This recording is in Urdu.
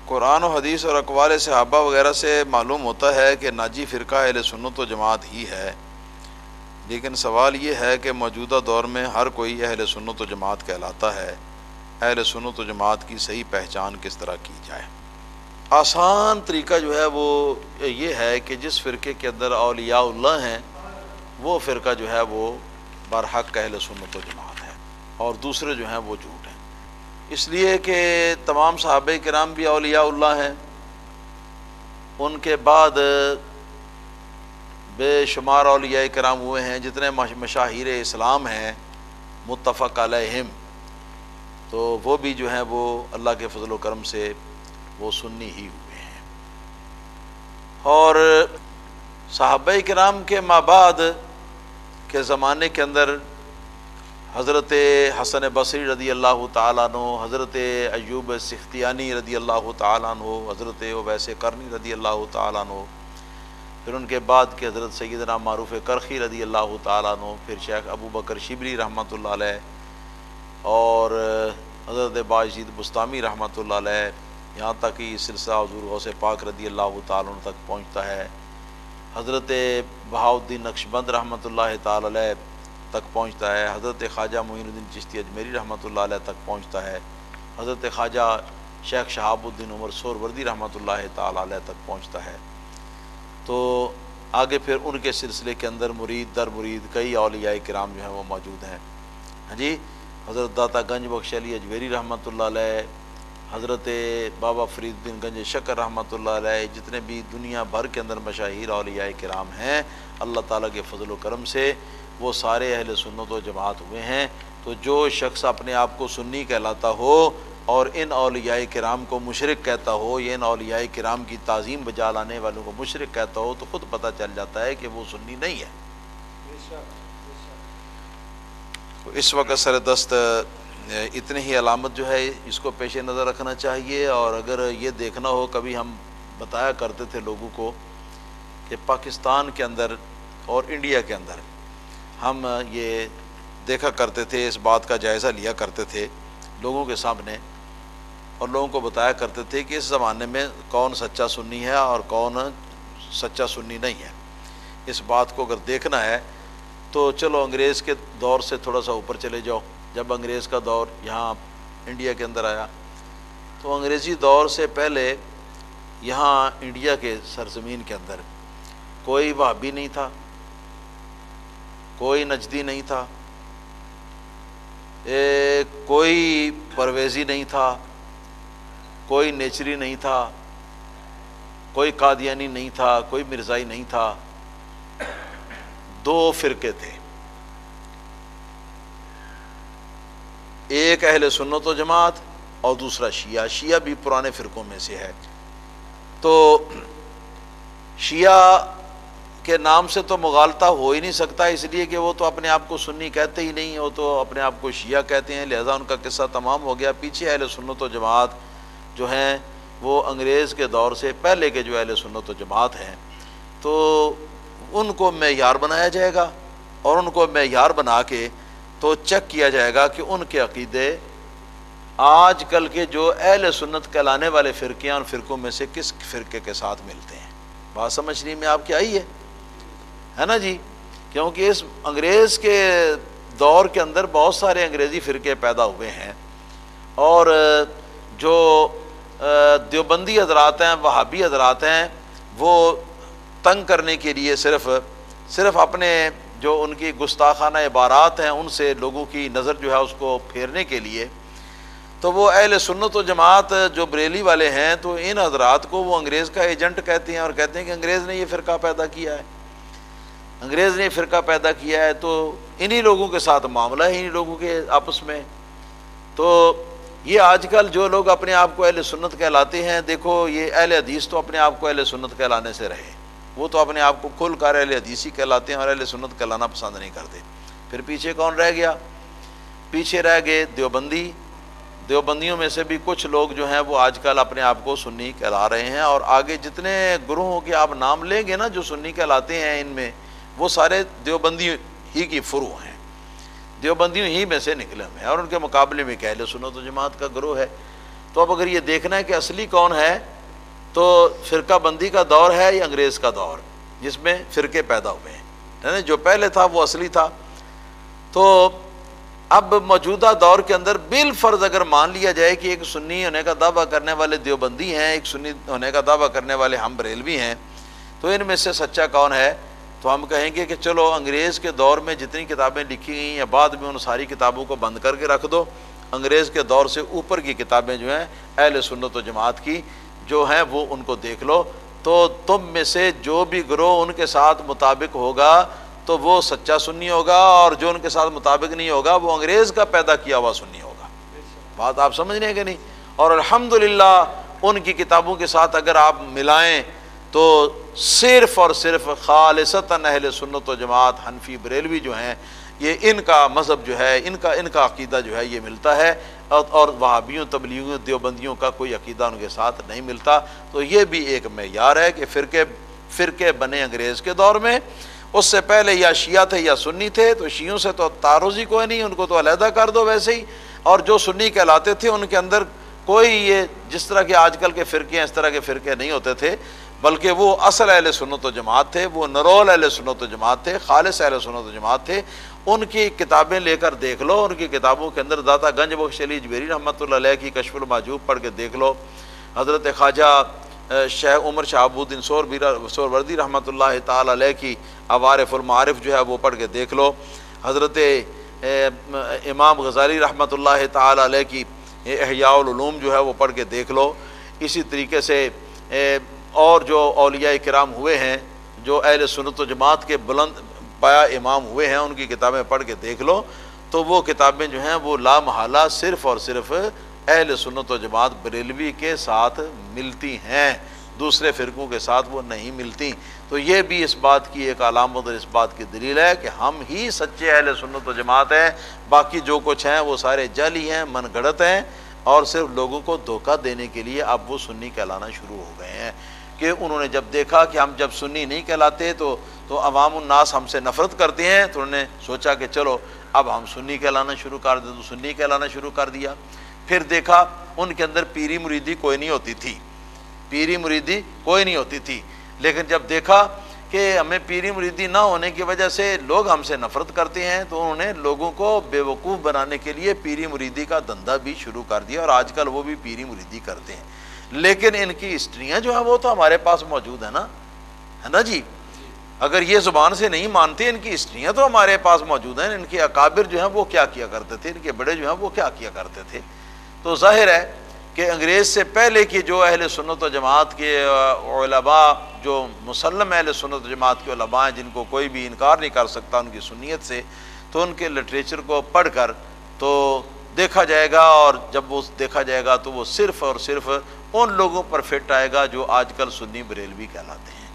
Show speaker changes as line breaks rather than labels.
قرآن و حدیث اور اقوال صحابہ وغیرہ سے معلوم ہوتا ہے کہ ناجی فرقہ اہل سنت و جماعت ہی ہے، لیکن سوال یہ ہے کہ موجودہ دور میں ہر کوئی اہل سنت و جماعت کہلاتا ہے، اہل سنت و جماعت کی صحیح پہچان کس طرح کی جائے؟ آسان طریقہ جو ہے وہ یہ ہے کہ جس فرقے کے اندر اولیاء اللہ ہیں وہ فرقہ جو ہے وہ برحق اہل سنت و جماعت ہے، اور دوسرے جو ہیں وہ جھوٹ ہیں، اس لیے کہ تمام صحابہ کرام بھی اولیاء اللہ ہیں، ان کے بعد بے شمار اولیاء کرام ہوئے ہیں، جتنے مشاہیر اسلام ہیں متفق علیہم، تو وہ بھی جو ہیں وہ اللہ کے فضل و کرم سے وہ سنی ہی ہوئے ہیں۔ اور صحابہ کرام کے مابعد کے زمانے کے اندر حضرت حسن بصری رضی اللہ تعالیٰ عنہ، حضرت ایوب سختیانی رضی اللہ تعالیٰ عنہ، حضرت اویس قرنی رضی اللہ تعالیٰ عنہ، پھر ان کے بعد کے حضرت سیدنا معروف کرخی رضی اللہ تعالیٰ عنہ، پھر شیخ ابو بکر شبلی رحمۃ اللہ علیہ، اور حضرت باعزید بستامی رحمۃ اللہ علیہ، یہاں تک کہ سلسلہ حضور غوث پاک رضی اللہ تعالیٰ عنہ تک پہنچتا ہے، حضرت بہاؤالدین نقشبند رحمۃ اللہ تعالیٰ علیہ تک پہنچتا ہے، حضرت خواجہ معین الدین چشتی اجمیری رحمۃ اللہ علیہ تک پہنچتا ہے، حضرت خواجہ شیخ شہاب الدین عمر سہروردی رحمۃ اللہ تعالیٰ علیہ تک پہنچتا ہے۔ تو آگے پھر ان کے سلسلے کے اندر مرید در مرید کئی اولیاء کرام جو ہیں وہ موجود ہیں، ہاں جی، حضرت داتا گنج بخش علی اجمیری رحمۃ اللہ علیہ، حضرت بابا فرید بن گنج شکر رحمۃ اللہ علیہ، جتنے بھی دنیا بھر کے اندر مشاہیر اولیاء کرام ہیں، اللہ تعالیٰ کے فضل و کرم سے وہ سارے اہل سنت و جماعت ہوئے ہیں۔ تو جو شخص اپنے آپ کو سنی کہلاتا ہو اور ان اولیاء کرام کو مشرک کہتا ہو، یا ان اولیاء کرام کی تعظیم بجا لانے والوں کو مشرک کہتا ہو، تو خود پتہ چل جاتا ہے کہ وہ سنی نہیں ہے۔ تو اس وقت سر دست اتنی ہی علامت جو ہے اس کو پیش نظر رکھنا چاہیے، اور اگر یہ دیکھنا ہو، کبھی ہم بتایا کرتے تھے لوگوں کو کہ پاکستان کے اندر اور انڈیا کے اندر ہم یہ دیکھا کرتے تھے، اس بات کا جائزہ لیا کرتے تھے لوگوں کے سامنے، اور لوگوں کو بتایا کرتے تھے کہ اس زمانے میں کون سچا سنی ہے اور کون سچا سنی نہیں ہے۔ اس بات کو اگر دیکھنا ہے تو چلو انگریز کے دور سے تھوڑا سا اوپر چلے جاؤ۔ جب انگریز کا دور یہاں انڈیا کے اندر آیا تو انگریزی دور سے پہلے یہاں انڈیا کے سرزمین کے اندر کوئی وہابی نہیں تھا، کوئی نجدی نہیں تھا، کوئی پرویزی نہیں تھا، کوئی نیچری نہیں تھا، کوئی قادیانی نہیں تھا، کوئی مرزائی نہیں تھا، دو فرقے تھے، ایک اہل سنت و جماعت اور دوسرا شیعہ۔ شیعہ بھی پرانے فرقوں میں سے ہے۔ تو شیعہ کے نام سے تو مغالطہ ہو ہی نہیں سکتا، اس لیے کہ وہ تو اپنے آپ کو سنی کہتے ہی نہیں، وہ تو اپنے آپ کو شیعہ کہتے ہیں، لہذا ان کا قصہ تمام ہو گیا۔ پیچھے اہل سنت و جماعت جو ہیں وہ انگریز کے دور سے پہلے کے جو اہل سنت و جماعت ہیں، تو ان کو معیار بنایا جائے گا، اور ان کو معیار بنا کے تو چیک کیا جائے گا کہ ان کے عقیدے آج کل کے جو اہل سنت کہلانے والے فرقے ہیں ان فرقوں میں سے کس فرقے کے ساتھ ملتے ہیں۔ بات سمجھنے میں آپ کی آئی ہے نا جی؟ کیونکہ اس انگریز کے دور کے اندر بہت سارے انگریزی فرقے پیدا ہوئے ہیں، اور جو دیوبندی حضرات ہیں، وہابی حضرات ہیں، وہ تنگ کرنے کے لیے صرف اپنے جو ان کی گستاخانہ عبارات ہیں ان سے لوگوں کی نظر جو ہے اس کو پھیرنے کے لیے، تو وہ اہل سنت و جماعت جو بریلی والے ہیں تو ان حضرات کو وہ انگریز کا ایجنٹ کہتے ہیں، اور کہتے ہیں کہ انگریز نے یہ فرقہ پیدا کیا ہے، انگریز نے یہ فرقہ پیدا کیا ہے، تو انہی لوگوں کے ساتھ معاملہ ہے، انہی لوگوں کے آپس میں۔ تو یہ آج کل جو لوگ اپنے آپ کو اہل سنت کہلاتے ہیں، دیکھو یہ اہل حدیث تو اپنے آپ کو اہل سنت کہلانے سے رہے، وہ تو اپنے آپ کو کھل کر اہل حدیثی کہلاتے ہیں اور اہل سنت کہلانا پسند نہیں کرتے۔ پھر پیچھے کون رہ گیا؟ پیچھے رہ گئے دیوبندی۔ دیوبندیوں میں سے بھی کچھ لوگ جو ہیں وہ آج کل اپنے آپ کو سنی کہلا رہے ہیں، اور آگے جتنے گروہوں کے آپ نام لیں گے نا جو سنی کہلاتے ہیں، ان میں وہ سارے دیوبندی ہی کی فروع ہیں، دیوبندیوں ہی میں سے نکلے ہوئے ہیں، اور ان کے مقابلے میں اہل سنت و جماعت کا گروہ ہے۔ تو اب اگر یہ دیکھنا ہے کہ اصلی کون ہے تو فرقہ بندی کا دور ہے یا انگریز کا دور جس میں فرقے پیدا ہوئے ہیں، جو پہلے تھا وہ اصلی تھا۔ تو اب موجودہ دور کے اندر بالفرض اگر مان لیا جائے کہ ایک سنی ہونے کا دعویٰ کرنے والے دیوبندی ہیں، ایک سنی ہونے کا دعویٰ کرنے والے ہم بریلوی ہیں، تو ان میں سے سچا کون ہے؟ تو ہم کہیں گے کہ چلو انگریز کے دور میں جتنی کتابیں لکھی گئیں یا بعد میں ان ساری کتابوں کو بند کر کے رکھ دو، انگریز کے دور سے اوپر کی کتابیں جو ہیں اہل سنت و جماعت کی جو ہیں وہ ان کو دیکھ لو، تو تم میں سے جو بھی گروہ ان کے ساتھ مطابق ہوگا تو وہ سچا سنی ہوگا، اور جو ان کے ساتھ مطابق نہیں ہوگا وہ انگریز کا پیدا کیا ہوا سنی ہوگا۔ بات آپ سمجھ رہے ہیں کہ نہیں؟ اور الحمدللہ ان کی کتابوں کے ساتھ اگر آپ ملائیں تو صرف اور صرف خالصتاً اہل سنت و جماعت حنفی بریلوی جو ہیں یہ ان کا مذہب جو ہے، ان کا عقیدہ جو ہے یہ ملتا ہے، اور وہابیوں تبلیغیوں دیوبندیوں کا کوئی عقیدہ ان کے ساتھ نہیں ملتا۔ تو یہ بھی ایک معیار ہے کہ فرقے بنے انگریز کے دور میں، اس سے پہلے یا شیعہ تھے یا سنی تھے، تو شیعوں سے تو تعارض ہی کوئی نہیں، ان کو تو علیحدہ کر دو ویسے ہی، اور جو سنی کہلاتے تھے ان کے اندر کوئی یہ جس طرح کے آج کل کے فرقے ہیں اس طرح کے فرقے نہیں ہوتے تھے، بلکہ وہ اصل اہل سنت و جماعت تھے، وہ نرول اہل سنت و جماعت تھے، خالص اہل سنت و جماعت تھے۔ ان کی کتابیں لے کر دیکھ لو، ان کی کتابوں کے اندر داتا گنج بخش علی جبیری رحمۃ اللہ علیہ کی کشف المحجوب پڑھ کے دیکھ لو، حضرت خواجہ شیخ عمر شہاب الدین سہروردی رحمۃ اللہ تعالی علیہ کی عوارف المعارف جو ہے وہ پڑھ کے دیکھ لو، حضرت امام غزالی رحمۃ اللہ تعالی علیہ کی احیاء العلوم جو ہے وہ پڑھ کے دیکھ لو۔ اسی طریقے سے اور جو اولیاء کرام ہوئے ہیں جو اہل سنت و جماعت کے بلند پایا امام ہوئے ہیں ان کی کتابیں پڑھ کے دیکھ لو، تو وہ کتابیں جو ہیں وہ لا محالہ صرف اور صرف اہل سنت و جماعت بریلوی کے ساتھ ملتی ہیں، دوسرے فرقوں کے ساتھ وہ نہیں ملتی۔ تو یہ بھی اس بات کی ایک علامت اور اس بات کی دلیل ہے کہ ہم ہی سچے اہل سنت و جماعت ہیں، باقی جو کچھ ہیں وہ سارے جعلی ہیں، من گھڑت ہیں، اور صرف لوگوں کو دھوکہ دینے کے لیے اب وہ سنی کہلانا شروع ہو گئے ہیں، کہ انہوں نے جب دیکھا کہ ہم جب سنی نہیں کہلاتے تو عوام الناس ہم سے نفرت کرتے ہیں، تو انہوں نے سوچا کہ چلو اب ہم سنی کہلانا شروع کر دیں، تو سنی کہلانا شروع کر دیا۔ پھر دیکھا ان کے اندر پیری مریدی کوئی نہیں ہوتی تھی، لیکن جب دیکھا کہ ہمیں پیری مریدی نہ ہونے کی وجہ سے لوگ ہم سے نفرت کرتے ہیں، تو انہوں نے لوگوں کو بے وقوف بنانے کے لیے پیری مریدی کا دھندا بھی شروع کر دیا، اور آج کل وہ بھی پیری مریدی کرتے ہیں، لیکن ان کی ہسٹریاں جو ہیں وہ تو ہمارے پاس موجود ہیں نا جی۔ اگر یہ زبان سے نہیں مانتے، ان کی ہسٹریاں تو ہمارے پاس موجود ہیں، ان کے اکابر جو ہیں وہ کیا کیا کرتے تھے، ان کے بڑے جو ہیں وہ کیا کیا کرتے تھے۔ تو ظاہر ہے کہ انگریز سے پہلے کی جو اہل سنت و جماعت کے علماء، جو مسلم اہل سنت و جماعت کے علماء ہیں جن کو کوئی بھی انکار نہیں کر سکتا ان کی سنیت سے، تو ان کے لٹریچر کو پڑھ کر تو دیکھا جائے گا، اور جب وہ دیکھا جائے گا تو وہ صرف اور صرف ان لوگوں پر فٹ آئے گا جو آج کل سنی بریلوی کہلاتے ہیں۔